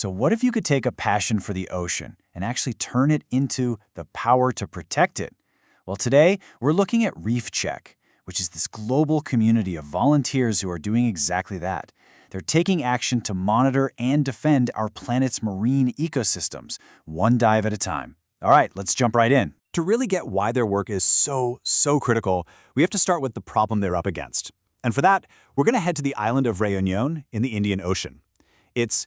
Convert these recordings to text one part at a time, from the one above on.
So what if you could take a passion for the ocean and actually turn it into the power to protect it? Well, today we're looking at Reef Check, which is this global community of volunteers who are doing exactly that. They're taking action to monitor and defend our planet's marine ecosystems, one dive at a time. All right, let's jump right in. To really get why their work is so critical, we have to start with the problem they're up against. And for that, we're going to head to the island of Réunion in the Indian Ocean. It's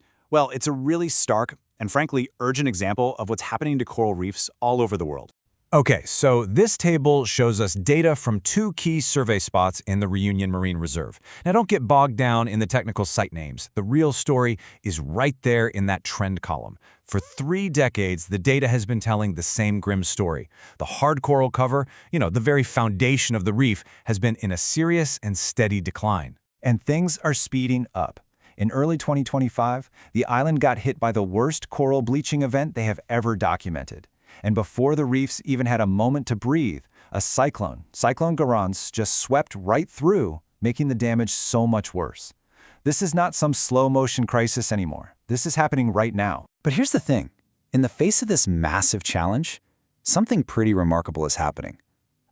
a really stark and frankly urgent example of what's happening to coral reefs all over the world. Okay, so this table shows us data from 2 key survey spots in the Reunion Marine Reserve. Now don't get bogged down in the technical site names. The real story is right there in that trend column. For 3 decades, the data has been telling the same grim story. The hard coral cover, the very foundation of the reef, has been in a serious and steady decline. And things are speeding up. In early 2025, the island got hit by the worst coral bleaching event they have ever documented. And before the reefs even had a moment to breathe, a Cyclone Garans, just swept right through, making the damage so much worse. This is not some slow-motion crisis anymore. This is happening right now. But here's the thing. In the face of this massive challenge, something pretty remarkable is happening.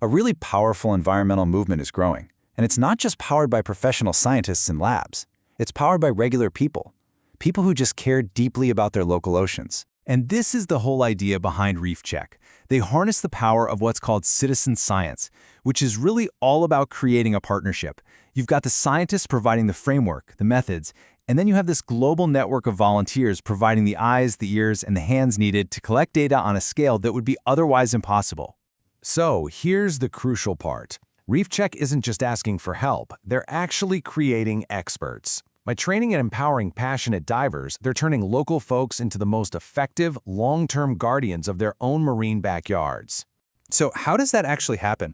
A really powerful environmental movement is growing. And it's not just powered by professional scientists in labs. It's powered by regular people. People who just care deeply about their local oceans. And this is the whole idea behind Reef Check. They harness the power of what's called citizen science, which is really all about creating a partnership. You've got the scientists providing the framework, the methods, and then you have this global network of volunteers providing the eyes, the ears, and the hands needed to collect data on a scale that would be otherwise impossible. So here's the crucial part. Reef Check isn't just asking for help, they're actually creating experts. By training and empowering passionate divers, they're turning local folks into the most effective, long-term guardians of their own marine backyards. So how does that actually happen?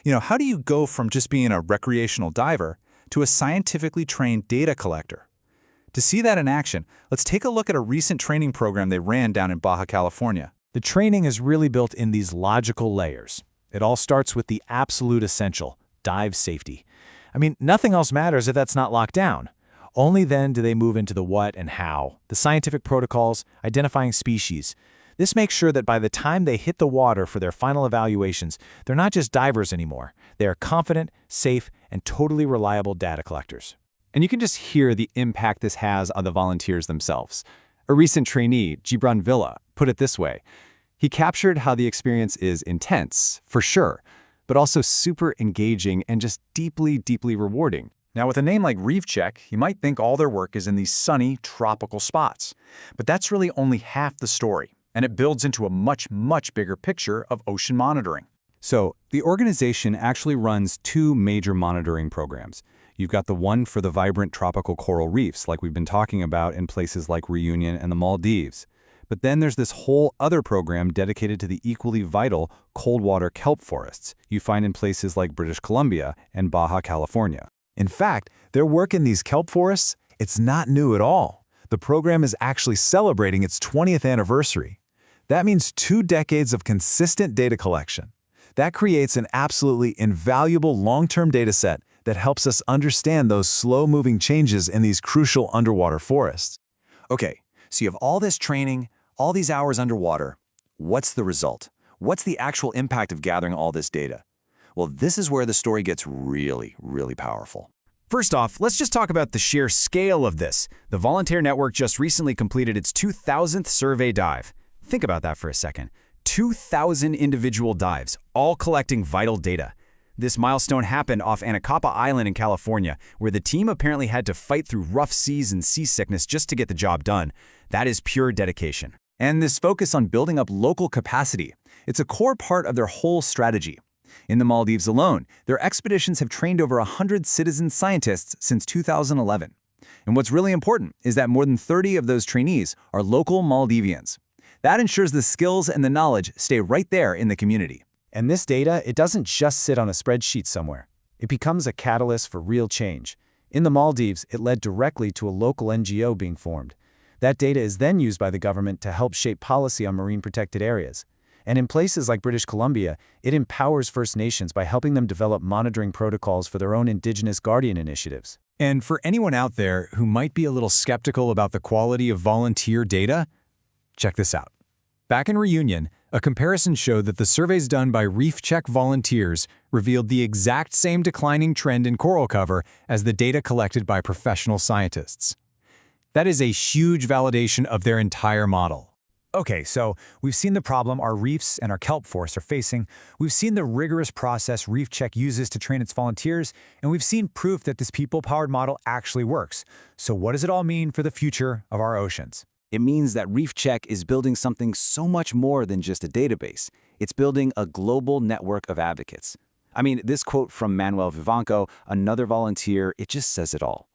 How do you go from just being a recreational diver to a scientifically trained data collector? To see that in action, let's take a look at a recent training program they ran down in Baja California. The training is really built in these logical layers. It all starts with the absolute essential, dive safety. Nothing else matters if that's not locked down. Only then do they move into the what and how, the scientific protocols, identifying species. This makes sure that by the time they hit the water for their final evaluations, they're not just divers anymore. They are confident, safe, and totally reliable data collectors. And you can just hear the impact this has on the volunteers themselves. A recent trainee, Gibran Villa, put it this way. He captured how the experience is intense, for sure, but also super engaging and just deeply rewarding. Now, with a name like Reef Check, you might think all their work is in these sunny, tropical spots. But that's really only half the story, and it builds into a much bigger picture of ocean monitoring. So, the organization actually runs 2 major monitoring programs. You've got the one for the vibrant tropical coral reefs, like we've been talking about in places like Reunion and the Maldives. But then there's this whole other program dedicated to the equally vital cold water kelp forests you find in places like British Columbia and Baja California. In fact, their work in these kelp forests, it's not new at all. The program is actually celebrating its 20th anniversary. That means 2 decades of consistent data collection. That creates an absolutely invaluable long-term data set that helps us understand those slow-moving changes in these crucial underwater forests. Okay, so you have all this training, all these hours underwater. What's the result? What's the actual impact of gathering all this data? Well, this is where the story gets really powerful. First off, let's just talk about the sheer scale of this. The volunteer network just recently completed its 2,000th survey dive. Think about that for a second. 2,000 individual dives, all collecting vital data. This milestone happened off Anacapa Island in California, where the team apparently had to fight through rough seas and seasickness just to get the job done. That is pure dedication. And this focus on building up local capacity, it's a core part of their whole strategy. In the Maldives alone, their expeditions have trained over 100 citizen scientists since 2011. And what's really important is that more than 30 of those trainees are local Maldivians. That ensures the skills and the knowledge stay right there in the community. And this data, it doesn't just sit on a spreadsheet somewhere. It becomes a catalyst for real change. In the Maldives, it led directly to a local NGO being formed. That data is then used by the government to help shape policy on marine protected areas. And in places like British Columbia, it empowers First Nations by helping them develop monitoring protocols for their own Indigenous Guardian initiatives. And for anyone out there who might be a little skeptical about the quality of volunteer data, check this out. Back in Reunion, a comparison showed that the surveys done by Reef Check volunteers revealed the exact same declining trend in coral cover as the data collected by professional scientists. That is a huge validation of their entire model. Okay, so we've seen the problem our reefs and our kelp forests are facing, we've seen the rigorous process Reef Check uses to train its volunteers, and we've seen proof that this people-powered model actually works. So what does it all mean for the future of our oceans? It means that Reef Check is building something so much more than just a database. It's building a global network of advocates. I mean, this quote from Manuel Vivanco, another volunteer, it just says it all.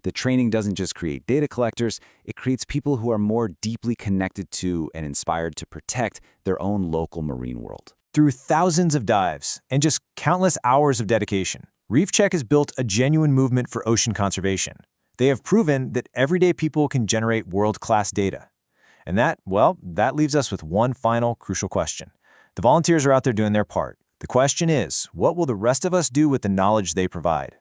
The training doesn't just create data collectors, it creates people who are more deeply connected to and inspired to protect their own local marine world. Through thousands of dives and just countless hours of dedication, Reef Check has built a genuine movement for ocean conservation. They have proven that everyday people can generate world-class data. And that leaves us with one final crucial question. The volunteers are out there doing their part. The question is, what will the rest of us do with the knowledge they provide?